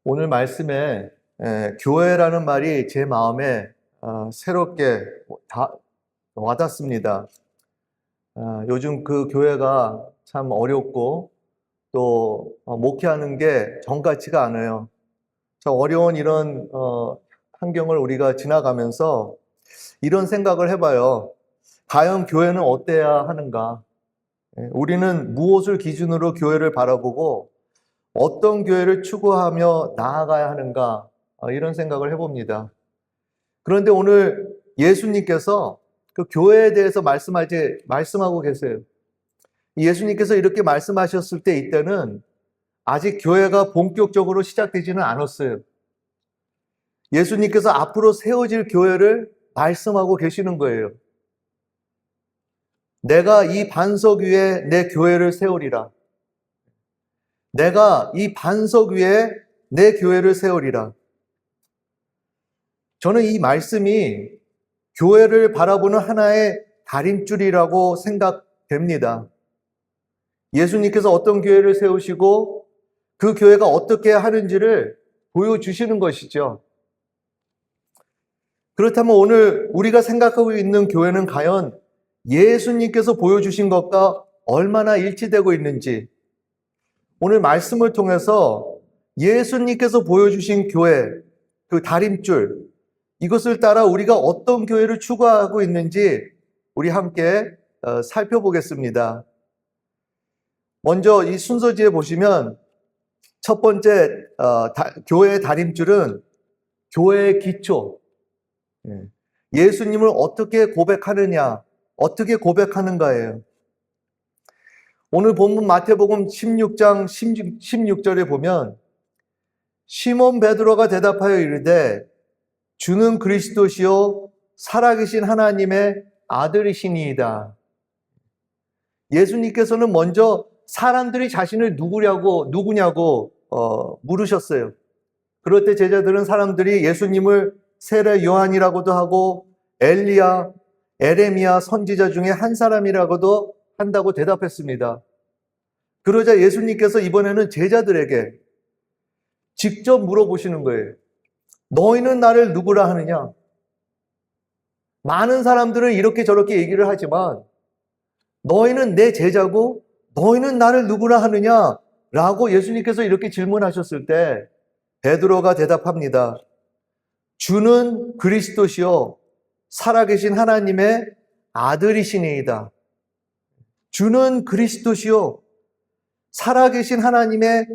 오늘 말씀에 교회라는 말이 제 마음에 새롭게 와닿습니다. 요즘 그 교회가 참 어렵고 또 목회하는 게 정 같지가 않아요. 참 어려운 이런 환경을 우리가 지나가면서 이런 생각을 해봐요. 과연 교회는 어때야 하는가? 우리는 무엇을 기준으로 교회를 바라보고 어떤 교회를 추구하며 나아가야 하는가? 이런 생각을 해봅니다. 그런데 오늘 예수님께서 그 교회에 대해서 말씀하고 계세요. 예수님께서 이렇게 말씀하셨을 때 이때는 아직 교회가 본격적으로 시작되지는 않았어요. 예수님께서 앞으로 세워질 교회를 말씀하고 계시는 거예요. 내가 이 반석 위에 내 교회를 세우리라. 내가 이 반석 위에 내 교회를 세우리라. 저는 이 말씀이 교회를 바라보는 하나의 다림줄이라고 생각됩니다. 예수님께서 어떤 교회를 세우시고 그 교회가 어떻게 하는지를 보여주시는 것이죠. 그렇다면 오늘 우리가 생각하고 있는 교회는 과연 예수님께서 보여주신 것과 얼마나 일치되고 있는지, 오늘 말씀을 통해서 예수님께서 보여주신 교회, 그 다림줄, 이것을 따라 우리가 어떤 교회를 추구하고 있는지 우리 함께 살펴보겠습니다. 먼저 이 순서지에 보시면 첫 번째 교회의 다림줄은 교회의 기초, 예수님을 어떻게 고백하느냐, 어떻게 고백하는가예요. 오늘 본문 마태복음 16장 16절에 보면 시몬 베드로가 대답하여 이르되 주는 그리스도시요 살아계신 하나님의 아들이시니이다. 예수님께서는 먼저 사람들이 자신을 누구냐고 물으셨어요. 그럴 때 제자들은 사람들이 예수님을 세례 요한이라고도 하고 엘리야, 에레미야 선지자 중에 한 사람이라고도 한다고 대답했습니다. 그러자 예수님께서 이번에는 제자들에게 직접 물어보시는 거예요. 너희는 나를 누구라 하느냐? 많은 사람들은 이렇게 저렇게 얘기를 하지만 너희는 내 제자고 너희는 나를 누구라 하느냐? 라고 예수님께서 이렇게 질문하셨을 때 베드로가 대답합니다. 주는 그리스도시요 살아계신 하나님의 아들이시니이다. 주는 그리스도시요 살아계신 하나님의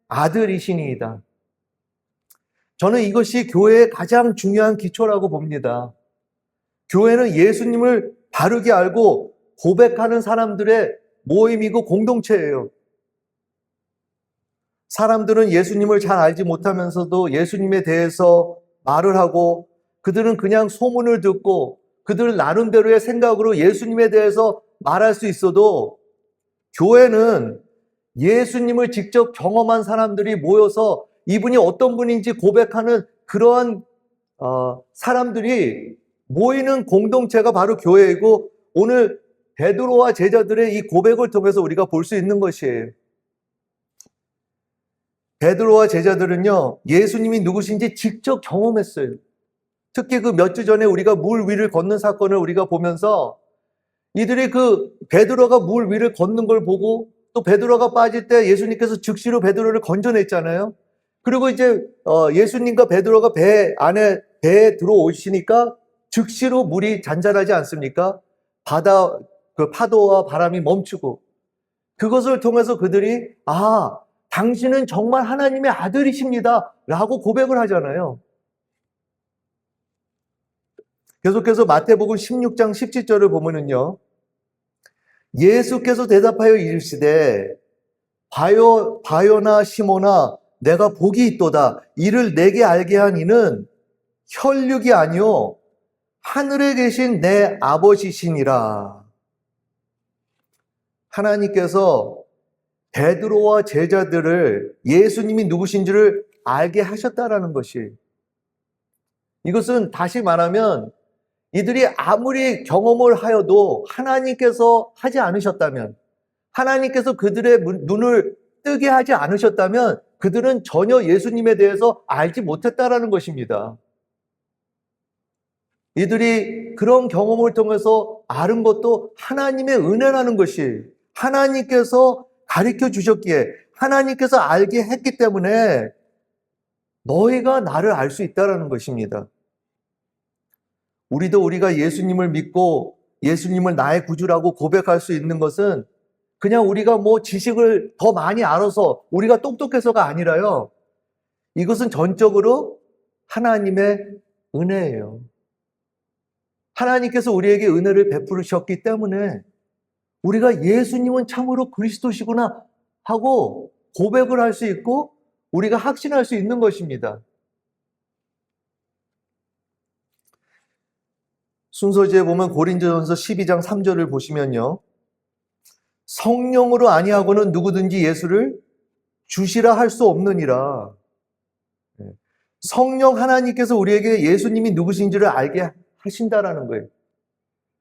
아들이시니이다. 저는 이것이 교회의 가장 중요한 기초라고 봅니다. 교회는 예수님을 바르게 알고 고백하는 사람들의 모임이고 공동체예요. 사람들은 예수님을 잘 알지 못하면서도 예수님에 대해서 말을 하고 그들은 그냥 소문을 듣고 그들 나름대로의 생각으로 예수님에 대해서 말할 수 있어도 교회는 예수님을 직접 경험한 사람들이 모여서 이분이 어떤 분인지 고백하는 그러한 사람들이 모이는 공동체가 바로 교회이고 오늘 베드로와 제자들의 이 고백을 통해서 우리가 볼 수 있는 것이에요. 베드로와 제자들은요, 예수님이 누구신지 직접 경험했어요. 특히 그 몇 주 전에 우리가 물 위를 걷는 사건을 우리가 보면서 이들이 그 베드로가 물 위를 걷는 걸 보고 또 베드로가 빠질 때 예수님께서 즉시로 베드로를 건져냈잖아요. 그리고 이제 예수님과 베드로가 배에 들어오시니까 즉시로 물이 잔잔하지 않습니까? 그 파도와 바람이 멈추고 그것을 통해서 그들이 당신은 정말 하나님의 아들이십니다 라고 고백을 하잖아요. 계속해서 마태복음 16장 17절을 보면은요, 예수께서 대답하여 이르시되 바요나 시모나 내가 복이 있도다. 이를 내게 알게 한 이는 혈육이 아니요 하늘에 계신 내 아버지시니라. 하나님께서 베드로와 제자들을 예수님이 누구신지를 알게 하셨다라는 것이, 이것은 다시 말하면 이들이 아무리 경험을 하여도 하나님께서 하지 않으셨다면, 하나님께서 그들의 눈을 뜨게 하지 않으셨다면 그들은 전혀 예수님에 대해서 알지 못했다라는 것입니다. 이들이 그런 경험을 통해서 아는 것도 하나님의 은혜라는 것이, 하나님께서 가르쳐 주셨기에, 하나님께서 알게 했기 때문에 너희가 나를 알 수 있다라는 것입니다. 우리가 예수님을 믿고 예수님을 나의 구주라고 고백할 수 있는 것은 그냥 우리가 뭐 지식을 더 많이 알아서 우리가 똑똑해서가 아니라요. 이것은 전적으로 하나님의 은혜예요. 하나님께서 우리에게 은혜를 베푸셨기 때문에 우리가 예수님은 참으로 그리스도시구나 하고 고백을 할 수 있고 우리가 확신할 수 있는 것입니다. 순서지에 보면 고린도전서 12장 3절을 보시면요. 성령으로 아니하고는 누구든지 예수를 주시라 할 수 없느니라. 성령 하나님께서 우리에게 예수님이 누구신지를 알게 하신다라는 거예요.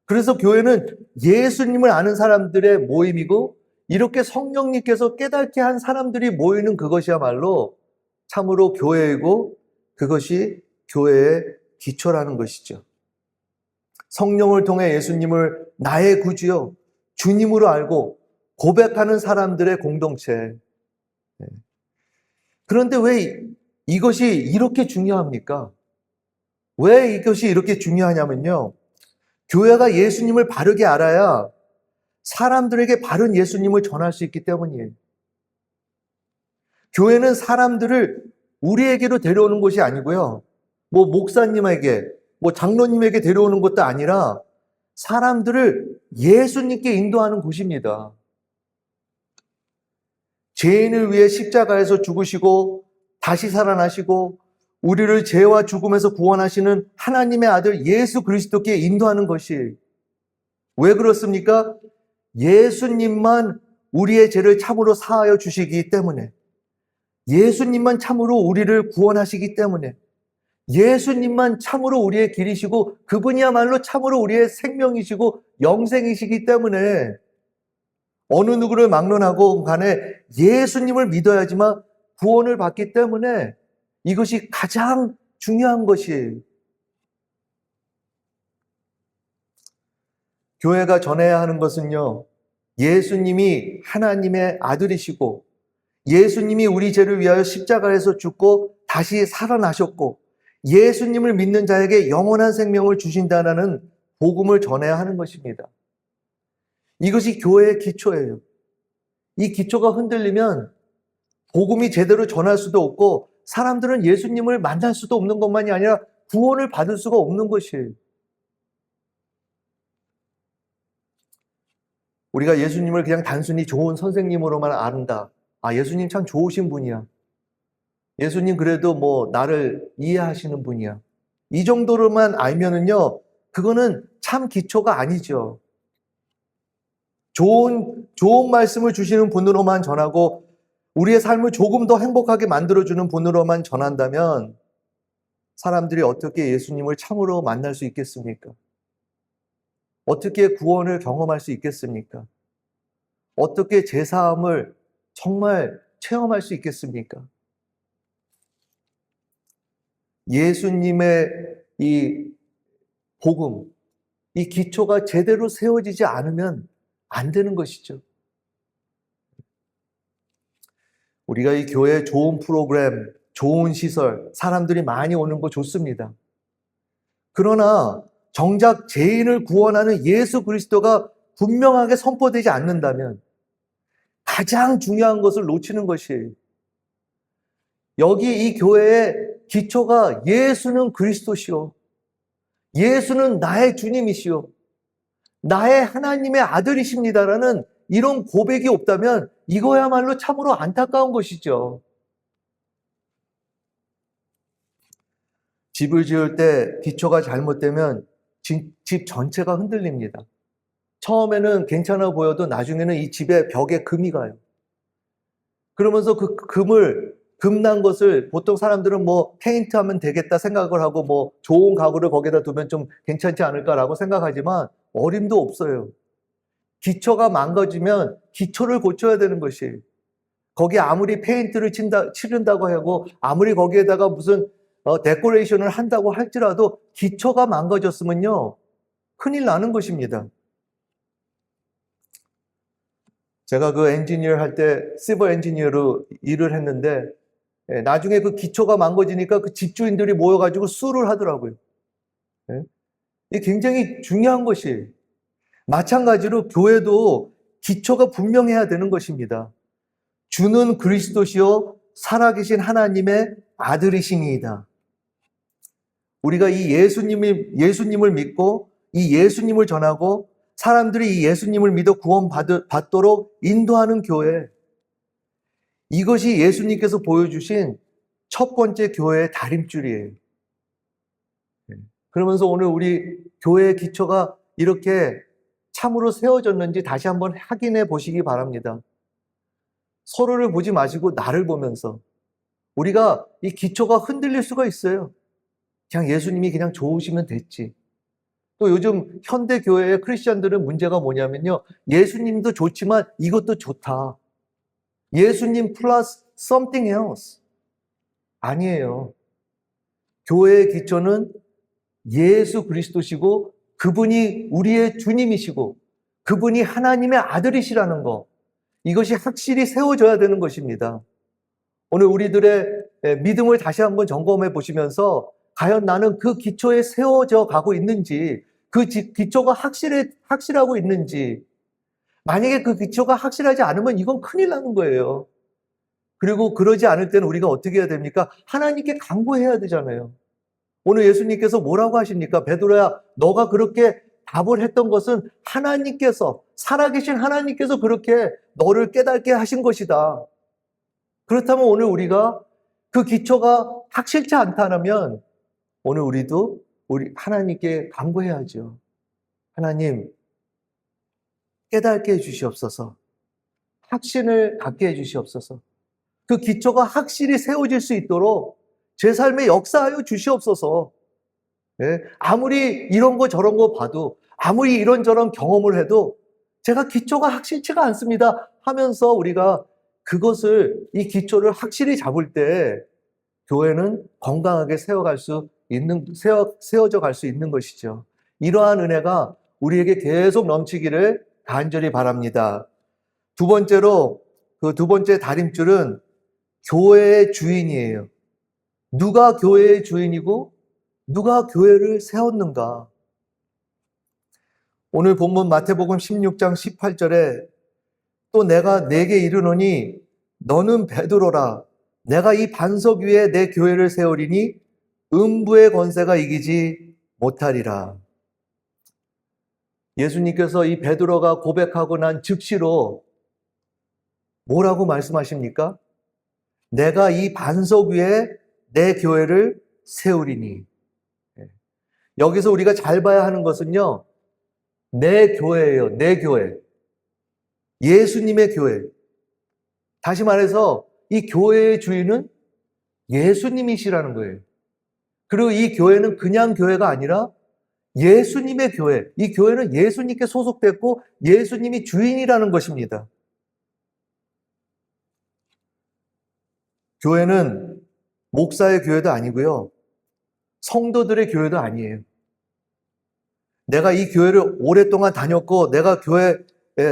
그래서 교회는 예수님을 아는 사람들의 모임이고 이렇게 성령님께서 깨닫게 한 사람들이 모이는 그것이야말로 참으로 교회이고 그것이 교회의 기초라는 것이죠. 성령을 통해 예수님을 나의 구주요, 주님으로 알고 고백하는 사람들의 공동체. 그런데 왜 이것이 이렇게 중요합니까? 왜 이것이 이렇게 중요하냐면요. 교회가 예수님을 바르게 알아야 사람들에게 바른 예수님을 전할 수 있기 때문이에요. 교회는 사람들을 우리에게로 데려오는 것이 아니고요. 뭐 목사님에게, 뭐 장로님에게 데려오는 것도 아니라 사람들을 예수님께 인도하는 곳입니다. 죄인을 위해 십자가에서 죽으시고 다시 살아나시고 우리를 죄와 죽음에서 구원하시는 하나님의 아들 예수 그리스도께 인도하는 것이 왜 그렇습니까? 예수님만 우리의 죄를 참으로 사하여 주시기 때문에 예수님만 참으로 우리를 구원하시기 때문에 예수님만 참으로 우리의 길이시고 그분이야말로 참으로 우리의 생명이시고 영생이시기 때문에 어느 누구를 막론하고 간에 예수님을 믿어야지만 구원을 받기 때문에 이것이 가장 중요한 것이에요. 교회가 전해야 하는 것은요, 예수님이 하나님의 아들이시고 예수님이 우리 죄를 위하여 십자가에서 죽고 다시 살아나셨고 예수님을 믿는 자에게 영원한 생명을 주신다는 복음을 전해야 하는 것입니다. 이것이 교회의 기초예요. 이 기초가 흔들리면 복음이 제대로 전할 수도 없고 사람들은 예수님을 만날 수도 없는 것만이 아니라 구원을 받을 수가 없는 것이에요. 우리가 예수님을 그냥 단순히 좋은 선생님으로만 안다. 아, 예수님 참 좋으신 분이야. 예수님 그래도 뭐 나를 이해하시는 분이야. 이 정도로만 알면은요, 그거는 참 기초가 아니죠. 좋은 말씀을 주시는 분으로만 전하고 우리의 삶을 조금 더 행복하게 만들어주는 분으로만 전한다면 사람들이 어떻게 예수님을 참으로 만날 수 있겠습니까? 어떻게 구원을 경험할 수 있겠습니까? 어떻게 제사함을 정말 체험할 수 있겠습니까? 예수님의 이 복음, 이 기초가 제대로 세워지지 않으면 안 되는 것이죠. 우리가 이 교회에 좋은 프로그램, 좋은 시설, 사람들이 많이 오는 거 좋습니다. 그러나 정작 죄인을 구원하는 예수 그리스도가 분명하게 선포되지 않는다면 가장 중요한 것을 놓치는 것이에요. 여기 이 교회의 기초가 예수는 그리스도시요. 예수는 나의 주님이시요. 나의 하나님의 아들이십니다라는 이런 고백이 없다면 이거야말로 참으로 안타까운 것이죠. 집을 지을 때 기초가 잘못되면 집 전체가 흔들립니다. 처음에는 괜찮아 보여도 나중에는 이 집의 벽에 금이 가요. 그러면서 그 금난 것을 보통 사람들은 뭐 페인트하면 되겠다 생각을 하고 뭐 좋은 가구를 거기다 두면 좀 괜찮지 않을까라고 생각하지만 어림도 없어요. 기초가 망가지면 기초를 고쳐야 되는 것이에요. 거기에 아무리 페인트를 칠한다고 하고 아무리 거기에다가 무슨 데코레이션을 한다고 할지라도 기초가 망가졌으면요, 큰일 나는 것입니다. 제가 그 엔지니어 할 때 시버 엔지니어로 일을 했는데 나중에 그 기초가 망가지니까 그 집주인들이 모여가지고 수를 하더라고요. 이게 굉장히 중요한 것이에요. 마찬가지로 교회도 기초가 분명해야 되는 것입니다. 주는 그리스도시요 살아계신 하나님의 아들이시니이다. 우리가 이 예수님을 믿고 이 예수님을 전하고 사람들이 이 예수님을 믿어 구원받도록 인도하는 교회, 이것이 예수님께서 보여주신 첫 번째 교회의 다림줄이에요. 그러면서 오늘 우리 교회의 기초가 이렇게 참으로 세워졌는지 다시 한번 확인해 보시기 바랍니다. 서로를 보지 마시고 나를 보면서. 우리가 이 기초가 흔들릴 수가 있어요. 그냥 예수님이 그냥 좋으시면 됐지. 또 요즘 현대 교회의 크리스천들은 문제가 뭐냐면요, 예수님도 좋지만 이것도 좋다. 예수님 플러스 something else. 아니에요. 교회의 기초는 예수 그리스도시고 그분이 우리의 주님이시고 그분이 하나님의 아들이시라는 거, 이것이 확실히 세워져야 되는 것입니다. 오늘 우리들의 믿음을 다시 한번 점검해 보시면서 과연 나는 그 기초에 세워져 가고 있는지, 그 기초가 확실하고 있는지. 만약에 그 기초가 확실하지 않으면 이건 큰일 나는 거예요. 그리고 그러지 않을 때는 우리가 어떻게 해야 됩니까? 하나님께 간구해야 되잖아요. 오늘 예수님께서 뭐라고 하십니까? 베드로야, 너가 그렇게 답을 했던 것은 하나님께서, 살아계신 하나님께서 그렇게 너를 깨닫게 하신 것이다. 그렇다면 오늘 우리가 그 기초가 확실치 않다면 오늘 우리도 우리 하나님께 간구해야죠. 하나님, 깨닫게 해주시옵소서. 확신을 갖게 해주시옵소서. 그 기초가 확실히 세워질 수 있도록 제 삶에 역사하여 주시옵소서. 예? 아무리 이런 거 저런 거 봐도, 아무리 이런저런 경험을 해도 제가 기초가 확실치가 않습니다 하면서 우리가 그것을, 이 기초를 확실히 잡을 때 교회는 건강하게 세워져 갈 수 있는 것이죠. 이러한 은혜가 우리에게 계속 넘치기를 간절히 바랍니다. 두 번째로, 그 두 번째 다림줄은 교회의 주인이에요. 누가 교회의 주인이고 누가 교회를 세웠는가? 오늘 본문 마태복음 16장 18절에 또 내가 네게 이르노니 너는 베드로라. 내가 이 반석 위에 내 교회를 세우리니 음부의 권세가 이기지 못하리라. 예수님께서 이 베드로가 고백하고 난 즉시로 뭐라고 말씀하십니까? 내가 이 반석 위에 내 교회를 세우리니. 여기서 우리가 잘 봐야 하는 것은요, 내 교회예요. 내 교회. 예수님의 교회. 다시 말해서 이 교회의 주인은 예수님이시라는 거예요. 그리고 이 교회는 그냥 교회가 아니라 예수님의 교회. 이 교회는 예수님께 소속됐고 예수님이 주인이라는 것입니다. 교회는 목사의 교회도 아니고요, 성도들의 교회도 아니에요. 내가 이 교회를 오랫동안 다녔고 내가 교회에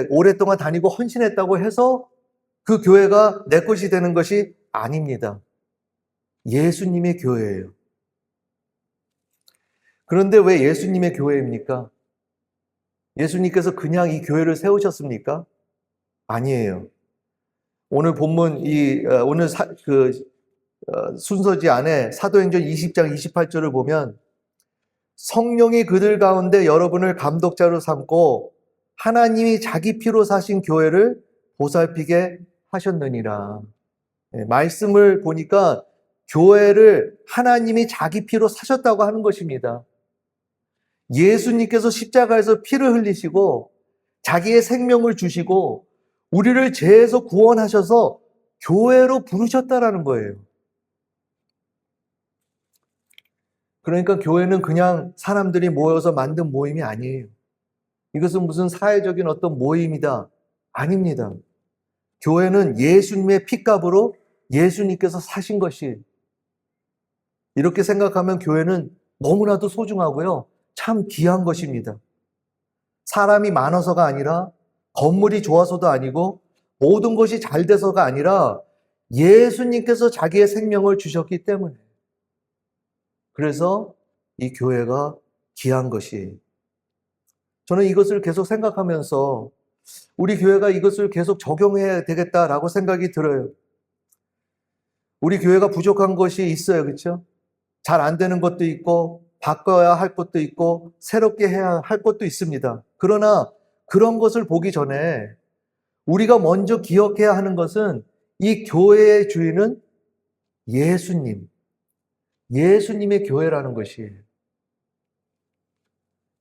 오랫동안 다니고 헌신했다고 해서 그 교회가 내 것이 되는 것이 아닙니다. 예수님의 교회예요. 그런데 왜 예수님의 교회입니까? 예수님께서 그냥 이 교회를 세우셨습니까? 아니에요. 오늘 본문, 오늘 순서지 안에 사도행전 20장 28절을 보면 성령이 그들 가운데 여러분을 감독자로 삼고 하나님이 자기 피로 사신 교회를 보살피게 하셨느니라. 말씀을 보니까 교회를 하나님이 자기 피로 사셨다고 하는 것입니다. 예수님께서 십자가에서 피를 흘리시고 자기의 생명을 주시고 우리를 죄에서 구원하셔서 교회로 부르셨다라는 거예요. 그러니까 교회는 그냥 사람들이 모여서 만든 모임이 아니에요. 이것은 무슨 사회적인 어떤 모임이다. 아닙니다. 교회는 예수님의 핏값으로 예수님께서 사신 것이, 이렇게 생각하면 교회는 너무나도 소중하고요, 참 귀한 것입니다. 사람이 많아서가 아니라, 건물이 좋아서도 아니고, 모든 것이 잘 돼서가 아니라 예수님께서 자기의 생명을 주셨기 때문에, 그래서 이 교회가 귀한 것이, 저는 이것을 계속 생각하면서 우리 교회가 이것을 계속 적용해야 되겠다라고 생각이 들어요. 우리 교회가 부족한 것이 있어요. 그렇죠? 잘 안 되는 것도 있고, 바꿔야 할 것도 있고, 새롭게 해야 할 것도 있습니다. 그러나 그런 것을 보기 전에 우리가 먼저 기억해야 하는 것은 이 교회의 주인은 예수님, 예수님의 교회라는 것이에요.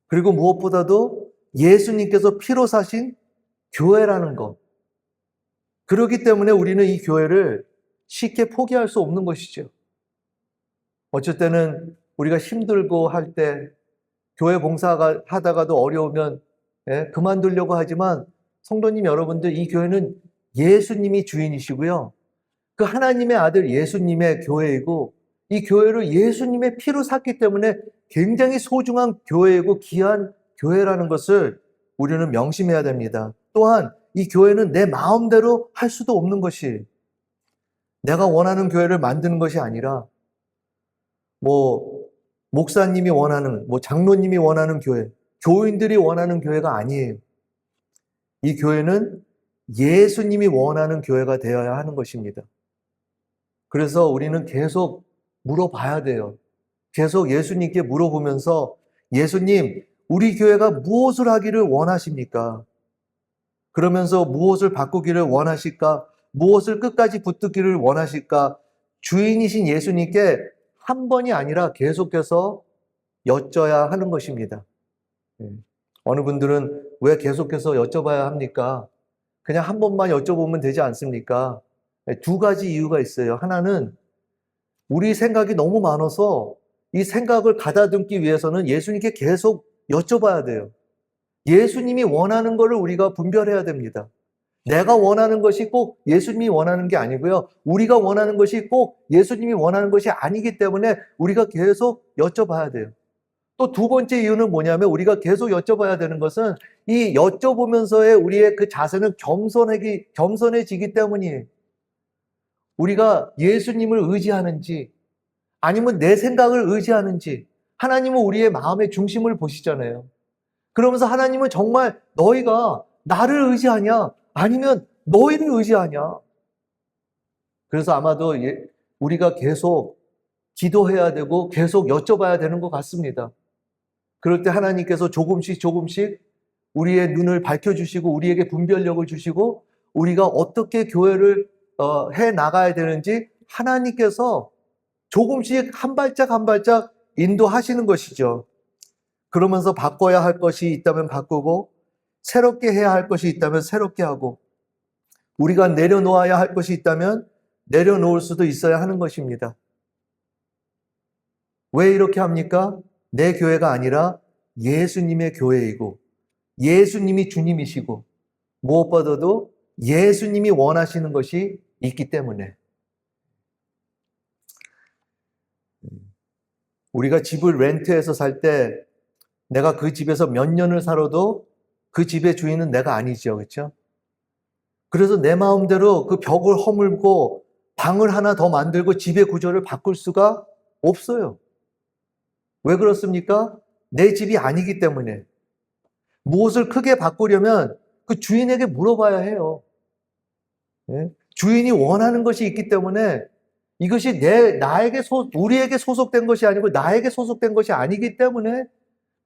그리고 무엇보다도 예수님께서 피로 사신 교회라는 것. 그렇기 때문에 우리는 이 교회를 쉽게 포기할 수 없는 것이죠. 어쩔 때는 우리가 힘들고 할 때, 교회 봉사가 하다가도 어려우면 그만두려고 하지만, 성도님 여러분들, 이 교회는 예수님이 주인이시고요, 그 하나님의 아들 예수님의 교회이고, 이 교회를 예수님의 피로 샀기 때문에 굉장히 소중한 교회이고 귀한 교회라는 것을 우리는 명심해야 됩니다. 또한 이 교회는 내 마음대로 할 수도 없는 것이, 내가 원하는 교회를 만드는 것이 아니라 목사님이 원하는, 장로님이 원하는 교회, 교인들이 원하는 교회가 아니에요. 이 교회는 예수님이 원하는 교회가 되어야 하는 것입니다. 그래서 우리는 계속 물어봐야 돼요. 계속 예수님께 물어보면서, 예수님, 우리 교회가 무엇을 하기를 원하십니까? 그러면서 무엇을 바꾸기를 원하실까? 무엇을 끝까지 붙들기를 원하실까? 주인이신 예수님께 한 번이 아니라 계속해서 여쭤야 하는 것입니다. 어느 분들은 왜 계속해서 여쭤봐야 합니까? 그냥 한 번만 여쭤보면 되지 않습니까? 두 가지 이유가 있어요. 하나는 우리 생각이 너무 많아서 이 생각을 가다듬기 위해서는 예수님께 계속 여쭤봐야 돼요. 예수님이 원하는 것을 우리가 분별해야 됩니다. 내가 원하는 것이 꼭 예수님이 원하는 게 아니고요, 우리가 원하는 것이 꼭 예수님이 원하는 것이 아니기 때문에 우리가 계속 여쭤봐야 돼요. 또 두 번째 이유는 뭐냐면, 우리가 계속 여쭤봐야 되는 것은 이 여쭤보면서의 우리의 그 자세는 겸손해지기 때문이에요. 우리가 예수님을 의지하는지 아니면 내 생각을 의지하는지, 하나님은 우리의 마음의 중심을 보시잖아요. 그러면서 하나님은 정말 너희가 나를 의지하냐 아니면 너희를 의지하냐. 그래서 아마도 우리가 계속 기도해야 되고 계속 여쭤봐야 되는 것 같습니다. 그럴 때 하나님께서 조금씩 우리의 눈을 밝혀주시고 우리에게 분별력을 주시고, 우리가 어떻게 교회를 해 나가야 되는지 하나님께서 조금씩 한 발짝 한 발짝 인도하시는 것이죠. 그러면서 바꿔야 할 것이 있다면 바꾸고, 새롭게 해야 할 것이 있다면 새롭게 하고, 우리가 내려놓아야 할 것이 있다면 내려놓을 수도 있어야 하는 것입니다. 왜 이렇게 합니까? 내 교회가 아니라 예수님의 교회이고, 예수님이 주님이시고, 무엇보다도 예수님이 원하시는 것이 있기 때문에. 우리가 집을 렌트해서 살 때 내가 그 집에서 몇 년을 살아도 그 집의 주인은 내가 아니죠. 그렇죠? 그래서 내 마음대로 그 벽을 허물고 방을 하나 더 만들고 집의 구조를 바꿀 수가 없어요. 왜 그렇습니까? 내 집이 아니기 때문에. 무엇을 크게 바꾸려면 그 주인에게 물어봐야 해요. 주인이 원하는 것이 있기 때문에, 이것이 우리에게 소속된 것이 아니고 나에게 소속된 것이 아니기 때문에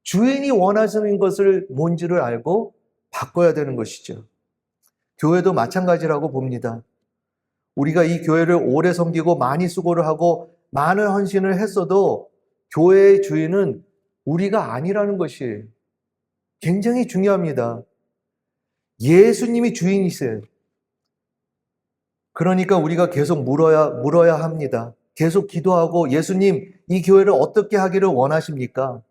주인이 원하시는 것을 뭔지를 알고 바꿔야 되는 것이죠. 교회도 마찬가지라고 봅니다. 우리가 이 교회를 오래 섬기고 많이 수고를 하고 많은 헌신을 했어도 교회의 주인은 우리가 아니라는 것이 굉장히 중요합니다. 예수님이 주인이세요. 그러니까 우리가 계속 물어야 합니다. 계속 기도하고, 예수님, 이 교회를 어떻게 하기를 원하십니까?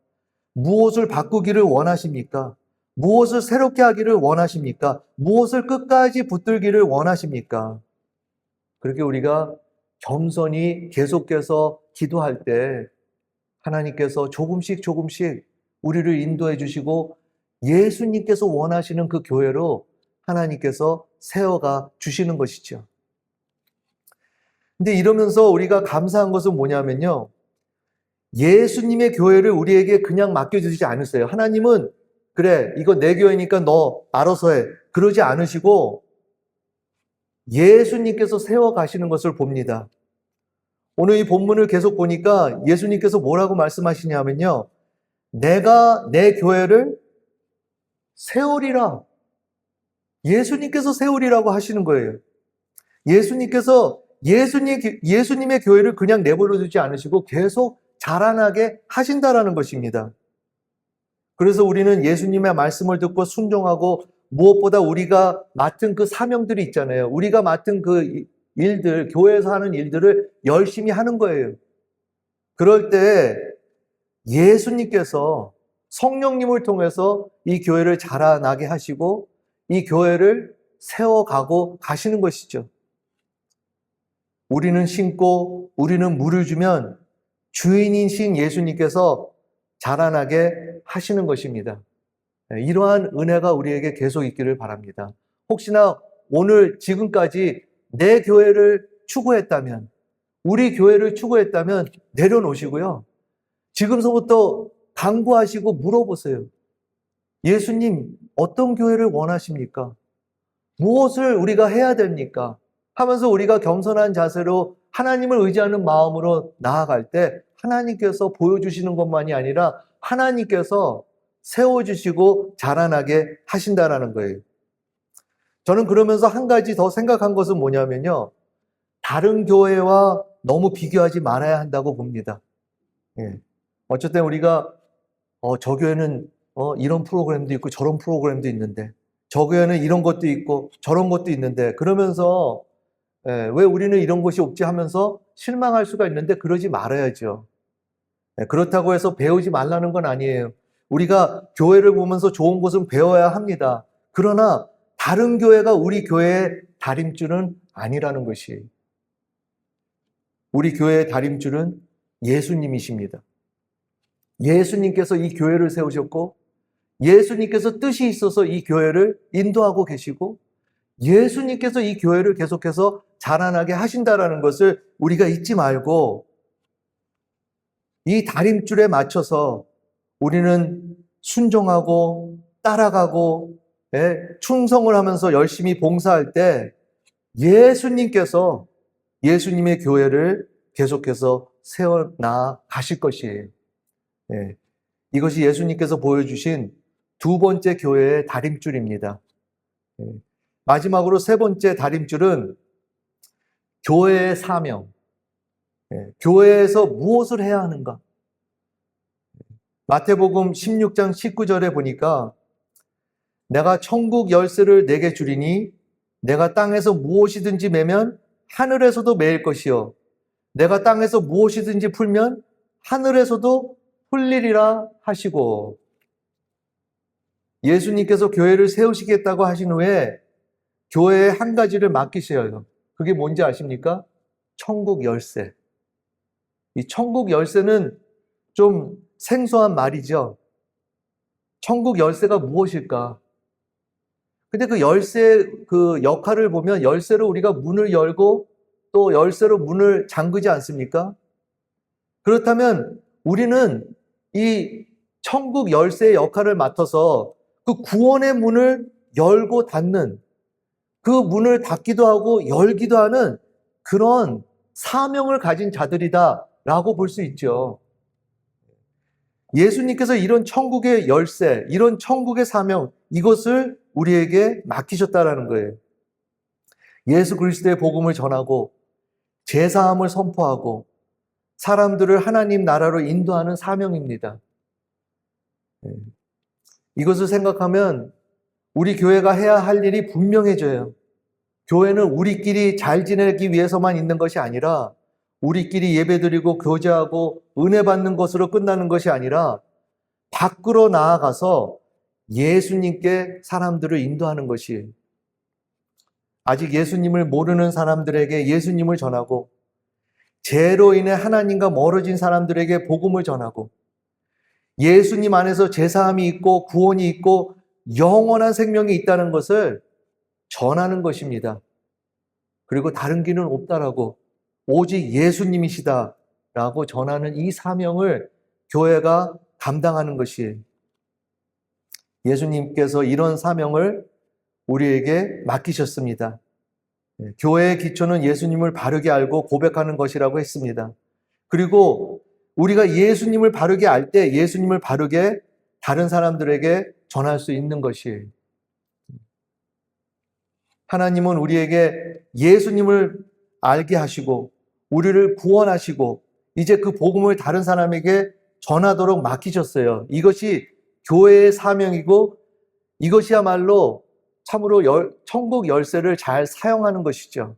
무엇을 바꾸기를 원하십니까? 무엇을 새롭게 하기를 원하십니까? 무엇을 끝까지 붙들기를 원하십니까? 그렇게 우리가 겸손히 계속해서 기도할 때 하나님께서 조금씩 우리를 인도해 주시고 예수님께서 원하시는 그 교회로 하나님께서 세워가 주시는 것이죠. 근데 이러면서 우리가 감사한 것은 뭐냐면요. 예수님의 교회를 우리에게 그냥 맡겨주시지 않으세요. 하나님은 그래, 이거 내 교회니까 너 알아서 해. 그러지 않으시고 예수님께서 세워가시는 것을 봅니다. 오늘 이 본문을 계속 보니까 예수님께서 뭐라고 말씀하시냐면요. 내가 내 교회를 세우리라. 예수님께서 세우리라고 하시는 거예요. 예수님께서 예수님의 교회를 그냥 내버려 두지 않으시고 계속 자라나게 하신다라는 것입니다. 그래서 우리는 예수님의 말씀을 듣고 순종하고 무엇보다 우리가 맡은 그 사명들이 있잖아요. 우리가 맡은 그 일들, 교회에서 하는 일들을 열심히 하는 거예요. 그럴 때 예수님께서 성령님을 통해서 이 교회를 자라나게 하시고 이 교회를 세워가고 가시는 것이죠. 우리는 심고 우리는 물을 주면 주인이신 예수님께서 자라나게 하시는 것입니다. 이러한 은혜가 우리에게 계속 있기를 바랍니다. 혹시나 오늘 지금까지 내 교회를 추구했다면, 우리 교회를 추구했다면 내려놓으시고요. 지금서부터 강구하시고 물어보세요. 예수님, 어떤 교회를 원하십니까? 무엇을 우리가 해야 됩니까? 하면서 우리가 겸손한 자세로 하나님을 의지하는 마음으로 나아갈 때 하나님께서 보여주시는 것만이 아니라 하나님께서 세워주시고 자라나게 하신다라는 거예요. 저는 그러면서 한 가지 더 생각한 것은 뭐냐면요. 다른 교회와 너무 비교하지 말아야 한다고 봅니다. 예. 어쨌든 우리가 저 교회는 이런 프로그램도 있고 저런 프로그램도 있는데 저 교회는 이런 것도 있고 저런 것도 있는데 그러면서 왜 우리는 이런 것이 없지 하면서 실망할 수가 있는데 그러지 말아야죠. 그렇다고 해서 배우지 말라는 건 아니에요. 우리가 교회를 보면서 좋은 것은 배워야 합니다. 그러나 다른 교회가 우리 교회의 다림줄은 아니라는 것이에요. 우리 교회의 다림줄은 예수님이십니다. 예수님께서 이 교회를 세우셨고 예수님께서 뜻이 있어서 이 교회를 인도하고 계시고 예수님께서 이 교회를 계속해서 자라나게 하신다라는 것을 우리가 잊지 말고 이 다림줄에 맞춰서 우리는 순종하고 따라가고 충성을 하면서 열심히 봉사할 때 예수님께서 예수님의 교회를 계속해서 세워나 가실 것이에요. 이것이 예수님께서 보여주신 두 번째 교회의 다림줄입니다. 마지막으로 세 번째 다림줄은 교회의 사명. 교회에서 무엇을 해야 하는가? 마태복음 16장 19절에 보니까 내가 천국 열쇠를 내게 주리니 내가 땅에서 무엇이든지 매면 하늘에서도 매일 것이요 내가 땅에서 무엇이든지 풀면 하늘에서도 풀리리라 하시고 예수님께서 교회를 세우시겠다고 하신 후에 교회에 한 가지를 맡기셔요. 그게 뭔지 아십니까? 천국 열쇠. 이 천국 열쇠는 좀 생소한 말이죠. 천국 열쇠가 무엇일까? 근데 그 열쇠 그 역할을 보면 열쇠로 우리가 문을 열고 또 열쇠로 문을 잠그지 않습니까? 그렇다면 우리는 이 천국 열쇠의 역할을 맡아서 그 구원의 문을 열고 닫는 그 문을 닫기도 하고 열기도 하는 그런 사명을 가진 자들이다라고 볼 수 있죠. 예수님께서 이런 천국의 열쇠, 이런 천국의 사명, 이것을 우리에게 맡기셨다라는 거예요. 예수 그리스도의 복음을 전하고 제사함을 선포하고 사람들을 하나님 나라로 인도하는 사명입니다. 이것을 생각하면 우리 교회가 해야 할 일이 분명해져요. 교회는 우리끼리 잘 지내기 위해서만 있는 것이 아니라 우리끼리 예배드리고 교제하고 은혜 받는 것으로 끝나는 것이 아니라 밖으로 나아가서 예수님께 사람들을 인도하는 것이에요. 아직 예수님을 모르는 사람들에게 예수님을 전하고, 죄로 인해 하나님과 멀어진 사람들에게 복음을 전하고, 예수님 안에서 제사함이 있고 구원이 있고 영원한 생명이 있다는 것을 전하는 것입니다. 그리고 다른 길은 없다라고, 오직 예수님이시다라고 전하는 이 사명을 교회가 감당하는 것이에요. 예수님께서 이런 사명을 우리에게 맡기셨습니다. 교회의 기초는 예수님을 바르게 알고 고백하는 것이라고 했습니다. 그리고 우리가 예수님을 바르게 알 때 예수님을 바르게 다른 사람들에게 전할 수 있는 것이에요. 하나님은 우리에게 예수님을 알게 하시고 우리를 구원하시고 이제 그 복음을 다른 사람에게 전하도록 맡기셨어요. 이것이 교회의 사명이고 이것이야말로 참으로 천국 열쇠를 잘 사용하는 것이죠.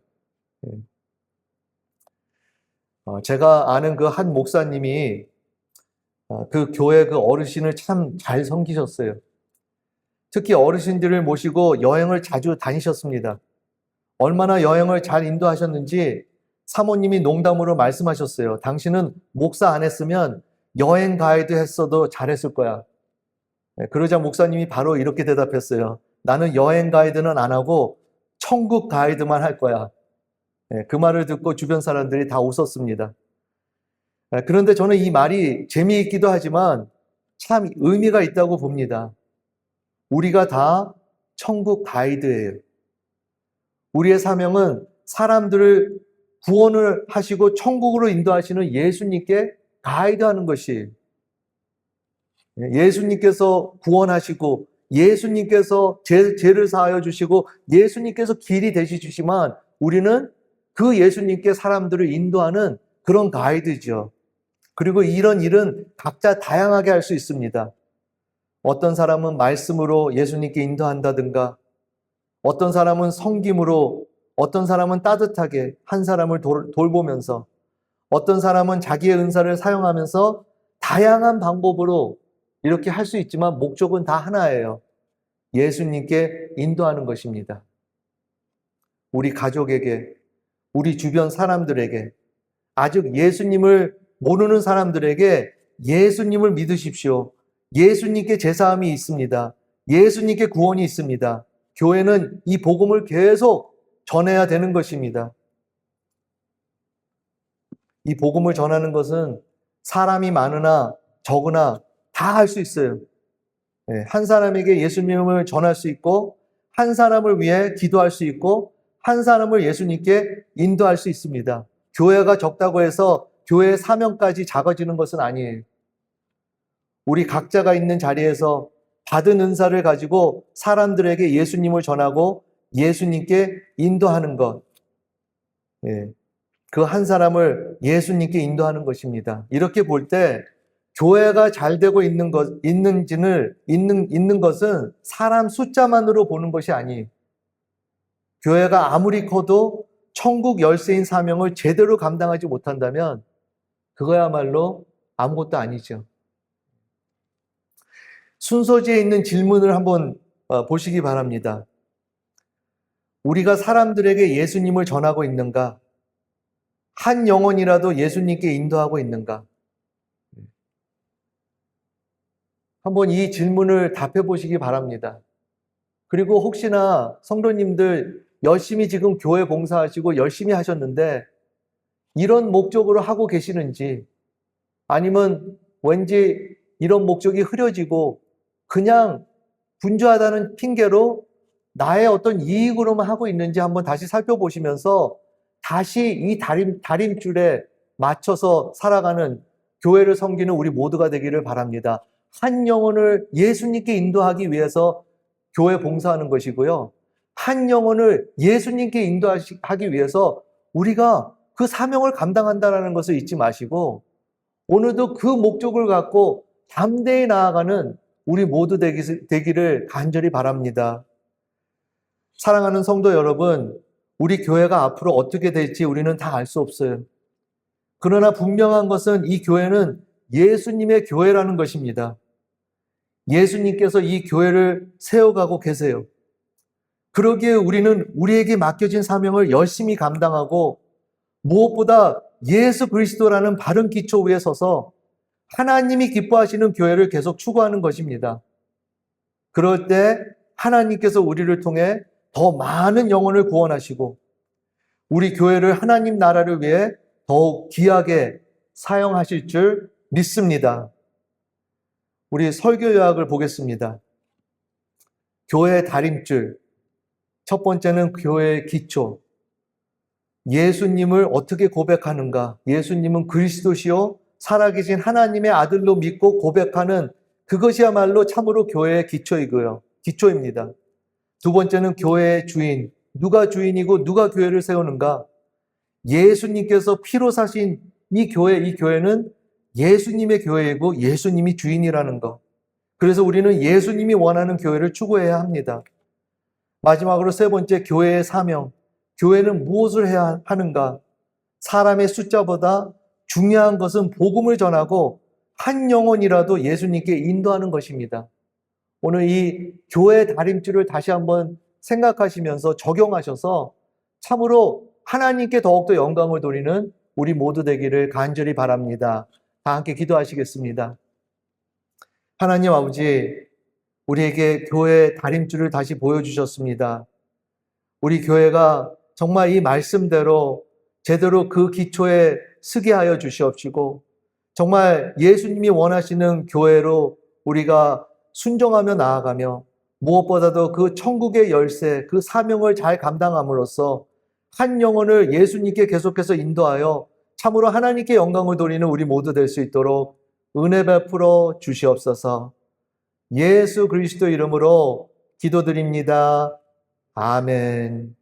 제가 아는 그 한 목사님이 그 교회 그 어르신을 참 잘 섬기셨어요. 특히 어르신들을 모시고 여행을 자주 다니셨습니다. 얼마나 여행을 잘 인도하셨는지 사모님이 농담으로 말씀하셨어요. 당신은 목사 안 했으면 여행 가이드 했어도 잘했을 거야. 그러자 목사님이 바로 이렇게 대답했어요. 나는 여행 가이드는 안 하고 천국 가이드만 할 거야. 그 말을 듣고 주변 사람들이 다 웃었습니다. 그런데 저는 이 말이 재미있기도 하지만 참 의미가 있다고 봅니다. 우리가 다 천국 가이드예요. 우리의 사명은 사람들을 구원을 하시고 천국으로 인도하시는 예수님께 가이드하는 것이에요. 예수님께서 구원하시고 예수님께서 죄를 사하여 주시고 예수님께서 길이 되시지만 우리는 그 예수님께 사람들을 인도하는 그런 가이드죠. 그리고 이런 일은 각자 다양하게 할 수 있습니다. 어떤 사람은 말씀으로 예수님께 인도한다든가, 어떤 사람은 섬김으로, 어떤 사람은 따뜻하게 한 사람을 돌보면서, 어떤 사람은 자기의 은사를 사용하면서 다양한 방법으로 이렇게 할 수 있지만 목적은 다 하나예요. 예수님께 인도하는 것입니다. 우리 가족에게, 우리 주변 사람들에게, 아직 예수님을 모르는 사람들에게 예수님을 믿으십시오. 예수님께 제사함이 있습니다. 예수님께 구원이 있습니다. 교회는 이 복음을 계속 전해야 되는 것입니다. 이 복음을 전하는 것은 사람이 많으나 적으나 다 할 수 있어요. 한 사람에게 예수님을 전할 수 있고, 한 사람을 위해 기도할 수 있고, 한 사람을 예수님께 인도할 수 있습니다. 교회가 적다고 해서 교회의 사명까지 작아지는 것은 아니에요. 우리 각자가 있는 자리에서 받은 은사를 가지고 사람들에게 예수님을 전하고 예수님께 인도하는 것. 그 한 사람을 예수님께 인도하는 것입니다. 이렇게 볼 때 교회가 잘 되고 있는 것은 사람 숫자만으로 보는 것이 아니에요. 교회가 아무리 커도 천국 열쇠인 사명을 제대로 감당하지 못한다면 그거야말로 아무것도 아니죠. 순서지에 있는 질문을 한번 보시기 바랍니다. 우리가 사람들에게 예수님을 전하고 있는가? 한 영혼이라도 예수님께 인도하고 있는가? 한번 이 질문을 답해 보시기 바랍니다. 그리고 혹시나 성도님들 열심히 지금 교회 봉사하시고 열심히 하셨는데 이런 목적으로 하고 계시는지, 아니면 왠지 이런 목적이 흐려지고 그냥 분주하다는 핑계로 나의 어떤 이익으로만 하고 있는지 한번 다시 살펴보시면서 다시 이 다림줄에 맞춰서 살아가는 교회를 섬기는 우리 모두가 되기를 바랍니다. 한 영혼을 예수님께 인도하기 위해서 교회 봉사하는 것이고요. 한 영혼을 예수님께 인도하기 위해서 우리가 그 사명을 감당한다는 것을 잊지 마시고 오늘도 그 목적을 갖고 담대히 나아가는 우리 모두 되기를 간절히 바랍니다. 사랑하는 성도 여러분, 우리 교회가 앞으로 어떻게 될지 우리는 다 알 수 없어요. 그러나 분명한 것은 이 교회는 예수님의 교회라는 것입니다. 예수님께서 이 교회를 세워가고 계세요. 그러기에 우리는 우리에게 맡겨진 사명을 열심히 감당하고 무엇보다 예수 그리스도라는 바른 기초 위에 서서 하나님이 기뻐하시는 교회를 계속 추구하는 것입니다. 그럴 때 하나님께서 우리를 통해 더 많은 영혼을 구원하시고 우리 교회를 하나님 나라를 위해 더욱 귀하게 사용하실 줄 믿습니다. 우리 설교 요약을 보겠습니다. 교회의 다림줄, 첫 번째는 교회의 기초. 예수님을 어떻게 고백하는가? 예수님은 그리스도시요 살아계신 하나님의 아들로 믿고 고백하는 그것이야말로 참으로 교회의 기초입니다. 두 번째는 교회의 주인. 누가 주인이고 누가 교회를 세우는가? 예수님께서 피로 사신 이 교회는 예수님의 교회이고 예수님이 주인이라는 것. 그래서 우리는 예수님이 원하는 교회를 추구해야 합니다. 마지막으로 세 번째, 교회의 사명. 교회는 무엇을 해야 하는가? 사람의 숫자보다 중요한 것은 복음을 전하고 한 영혼이라도 예수님께 인도하는 것입니다. 오늘 이 교회의 다림줄을 다시 한번 생각하시면서 적용하셔서 참으로 하나님께 더욱더 영광을 돌리는 우리 모두 되기를 간절히 바랍니다. 다 함께 기도하시겠습니다. 하나님 아버지, 우리에게 교회의 다림줄을 다시 보여주셨습니다. 우리 교회가 정말 이 말씀대로 제대로 그 기초에 서게 하여 주시옵시고 정말 예수님이 원하시는 교회로 우리가 순종하며 나아가며 무엇보다도 그 천국의 열쇠, 그 사명을 잘 감당함으로써 한 영혼을 예수님께 계속해서 인도하여 참으로 하나님께 영광을 돌리는 우리 모두 될 수 있도록 은혜 베풀어 주시옵소서. 예수 그리스도 이름으로 기도드립니다. 아멘.